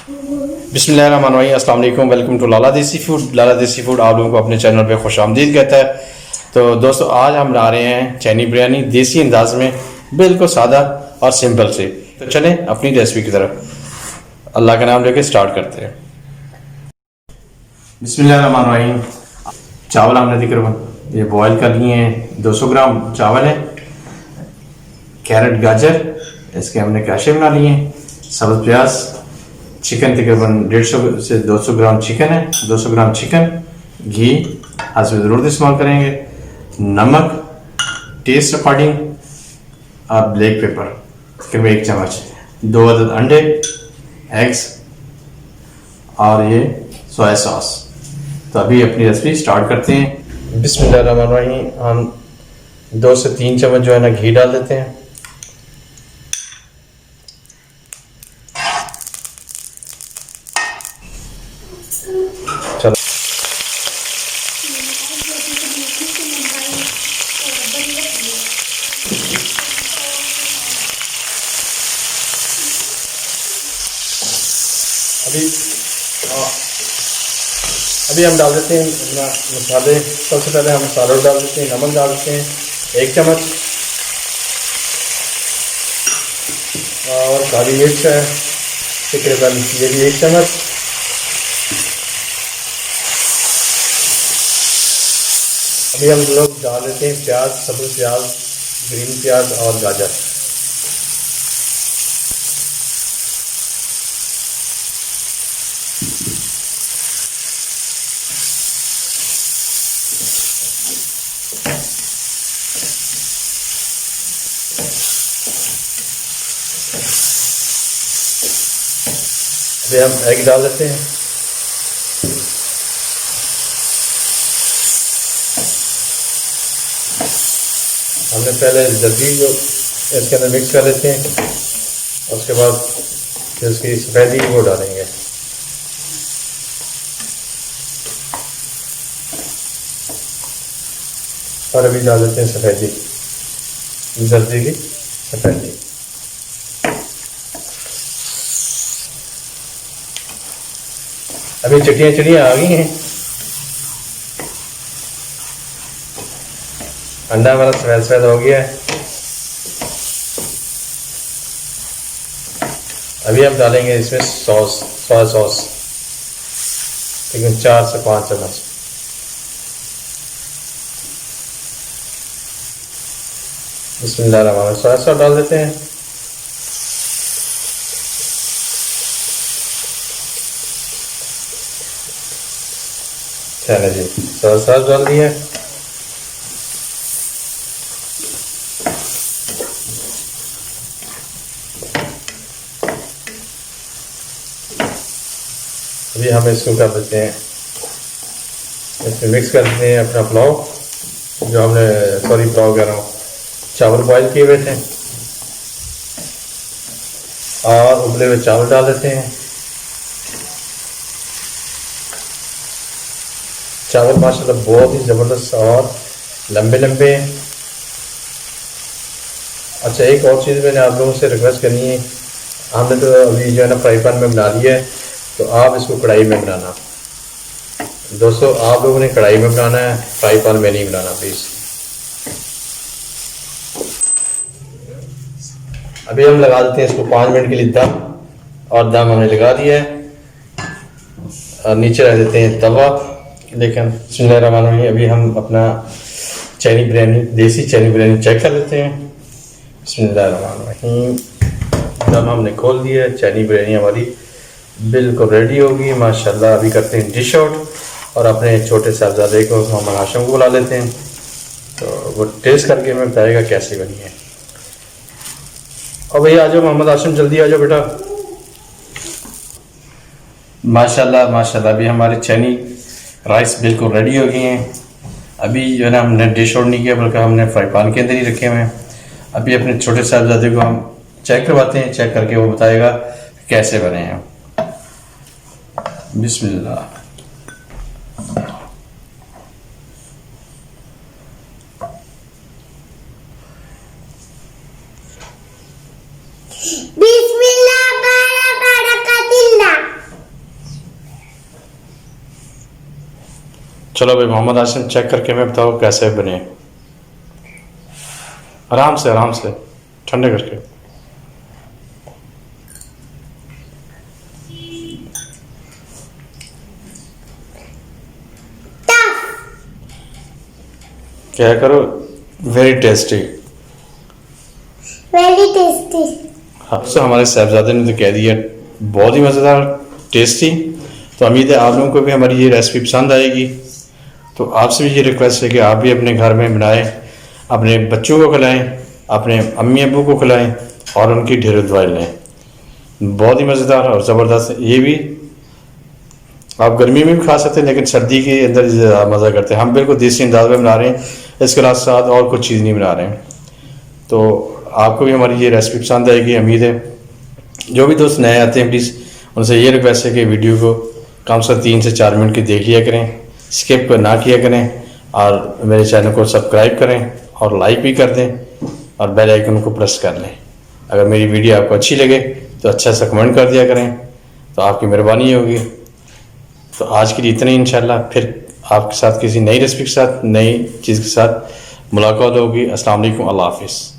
बिस्मिल्लाहिर्रहमानिर्रहीम, अस्सलाम वालेकुम, वेलकम टू लाला देसी फूड। लाला देसी फूड आप लोगों को अपने चैनल पे खुश आमदीद कहता है। तो दोस्तों, आज हम बना रहे हैं चैनी बिरयानी देसी अंदाज में, बिल्कुल सादा और सिंपल से। तो चलें अपनी रेसिपी की तरफ अल्लाह का नाम लेके स्टार्ट करते हैं। बिस्मिल्लाहिर्रहमानिर्रहीम। चावल हमने ये बॉयल कर लिए हैं। 200 ग्राम चावल है। कैरेट, गाजर इसके हमने कैशे बना लिए हैं। सब्ज़ प्याज, चिकन तकरीबन 150 से 200 ग्राम चिकन है। 200 ग्राम चिकन, घी हस्ब ज़रूरत इस्तेमाल करेंगे, नमक टेस्ट अकॉर्डिंग और ब्लैक पेपर तकरीबन 1 चम्मच, 2 अदद अंडे, एग्स और ये सोया सॉस। तो अभी अपनी रेसिपी स्टार्ट करते हैं। बिस्मिल्लाहिर्रहमानिर्रहीम। हम 2 से 3 चम्मच जो है ना घी डाल देते हैं। चलो अभी हम डाल देते हैं मसाले। सबसे पहले हम मसाले डाल देते हैं। नमक डाल देते हैं 1 चम्मच, और काली मिर्च है तकरीबन ये भी 1 चम्मच। अभी हम लोग डाल देते हैं प्याज, सब्ज़ प्याज, ग्रीन प्याज और गाजर। अभी हम एग डाल देते हैं। हमने पहले जल्दी जो इसके अंदर मिक्स कर लेते हैं, और उसके बाद जो इसकी सफ़ेदी वो डालेंगे। और अभी डाल देते हैं सफ़ेदी, जल्दी की सफ़ेदी। अभी चिड़ियाँ आ गई हैं। अंडा हमारा सफ़ेद हो गया है। अभी हम डालेंगे इसमें सॉस, सोया सॉस तकरीबन 4 से 5 चम्मच। बिस्मिल्लाहिर्रहमानिर्रहीम। सोया सॉस डाल देते हैं। चले जी, सोया सॉस डाल दिया। अभी हम इसको कर देते हैं, इसमें मिक्स कर देते हैं अपना पुलाव जो हमने पुलाव कह रहा हूँ, चावल बॉयल किए हुए थे, और उबले हुए चावल डाल देते हैं। चावल माशाल्लाह बहुत ही ज़बरदस्त और लंबे लंबे हैं। अच्छा, एक और चीज़ मैंने आप लोगों से रिक्वेस्ट करनी है। हमने तो अभी जो है ना फ्राई पैन में बना लिया है, तो आप इसको कढ़ाई में बनाना। दोस्तों, आप लोगों ने कढ़ाई में बनाना है, फ्राई पैन में नहीं बनाना प्लीज़। अभी हम लगा देते हैं इसको 5 मिनट के लिए दम, और दम हमने लगा दिया है। और नीचे रख देते हैं तवा। लेकिन बिस्मिल्लाहिर्रहमानिर्रहीम, अभी हम अपना चैनी बिरयानी, देसी चैनी बिरयानी चेक कर लेते हैं। बिस्मिल्लाहिर्रहमानिर्रहीम। दम हमने खोल दिया है। चैनी बिरयानी हमारी बिल्कुल रेडी होगी माशाल्लाह। अभी करते हैं डिश आउट, और अपने छोटे साहबजादे को, मोहम्मद हाशिम को बुला लेते हैं, तो वो टेस्ट करके हमें बताएगा कैसी बनी है। और भैया आ जाओ मोहम्मद हाशिम, जल्दी आ जाओ बेटा। माशाल्लाह माशाल्लाह, अभी हमारे चैनी राइस बिल्कुल रेडी हो गए हैं। अभी जो है ना हमने डिश आउट नहीं किया, बल्कि हमने फ्राई पैन के अंदर ही रखे हुए हैं। अभी अपने छोटे साहबजादे को हम चेक करवाते हैं, चेक करके वो बताएगा कैसे बने हैं। बिस्मिल्लाह। बिस्मिल्लाह बारकातिल्लाह। चलो भाई मोहम्मद आसिम, चेक करके मैं बताओ कैसे बने। आराम से ठंडे करके। क्या करो, वेरी टेस्टी। हाँ, तो हमारे साहबजादे ने तो कह दिया बहुत ही मज़ेदार, टेस्टी। तो उम्मीद है आप लोगों को भी हमारी ये रेसिपी पसंद आएगी। तो आपसे भी ये रिक्वेस्ट है कि आप भी अपने घर में बनाएं, अपने बच्चों को खिलाएं, अपने अम्मी अबू को खिलाएं और उनकी ढेरों दुआएं लें। बहुत ही मज़ेदार और ज़बरदस्त। ये भी आप गर्मी में भी खा सकते हैं, लेकिन सर्दी के अंदर ज़्यादा मज़ा करते हैं। हम बिल्कुल देसी अंदाज में बना रहे हैं, इसके साथ और कुछ चीज़ नहीं बना रहे हैं। तो आपको भी हमारी ये रेसिपी पसंद आएगी, उम्मीद है। जो भी दोस्त नए आते हैं प्लीज़ उनसे ये रिक्वेस्ट है कि वीडियो को कम से कम 3 से 4 मिनट की देख लिया करें, स्किप ना किया करें, और मेरे चैनल को सब्सक्राइब करें और लाइक भी कर दें और बेल आइकन को प्रेस कर लें। अगर मेरी वीडियो आपको अच्छी लगे तो अच्छा सा कमेंट कर दिया करें, तो आपकी मेहरबानी होगी। तो आज के लिए इतना ही, इंशाल्लाह फिर आपके साथ किसी नई रेसिपी के साथ, नई चीज़ के साथ मुलाकात होगी। अस्सलाम वालेकुम, अल्लाह हाफिज़।